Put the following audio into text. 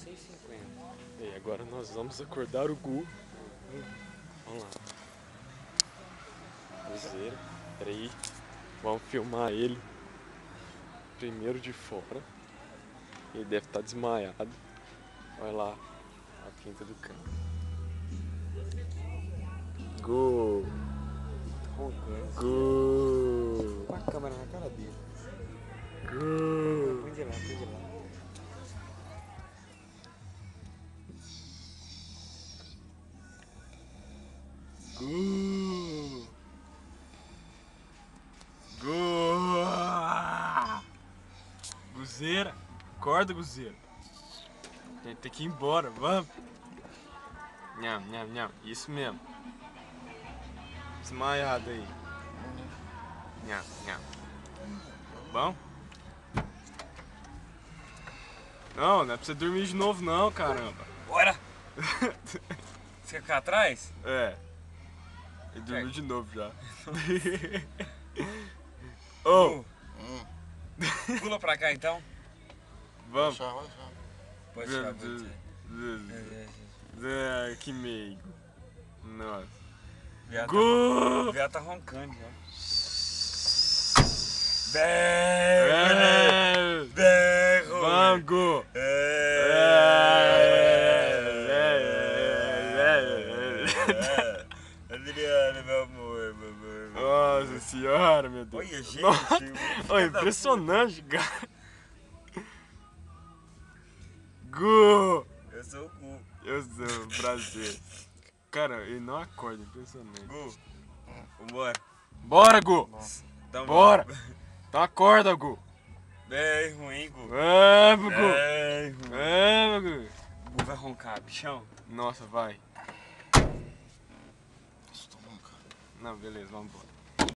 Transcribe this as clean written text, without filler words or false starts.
6h50. E agora nós vamos acordar o Gu. Vamos lá. Cruzeiro. Peraí. Vamos filmar ele. Primeiro de fora. Ele deve estar desmaiado. Olha lá. A quinta do campo. Gu. Gu. Com a câmera na cara dele. Gu. Põe de lá, põe de lá. Gu. Gu. Guzeira. Acorda, Guzeira. A gente tem que ir embora, vamos. Nham, nham, nham. Isso mesmo. Desmaiado aí. Nham, nham. Bom? Não, não é pra você dormir de novo não, caramba. Bora! Você quer ficar atrás? É. Ele dormiu de novo já. Ô! Pula pra cá então. Vamos. Pode ficar, pode ser. Que meigo. Nossa. O viado tá roncando já. Berro! Bango! Adriano, meu amor, meu amor. Nossa senhora, meu Deus. Olha, gente. Olha, impressionante, cara. Gu! Eu sou o Gu. Eu sou, prazer. Cara, ele não acorda, impressionante. Gu, vambora. Bora, Gu! Então, Bora! Então acorda, Gu! Bem ruim, Gu. Vamos, Gu! Bem ruim. Vamos, Gu! O Gu vai roncar, bichão. Nossa, vai. Não, beleza, vamos embora.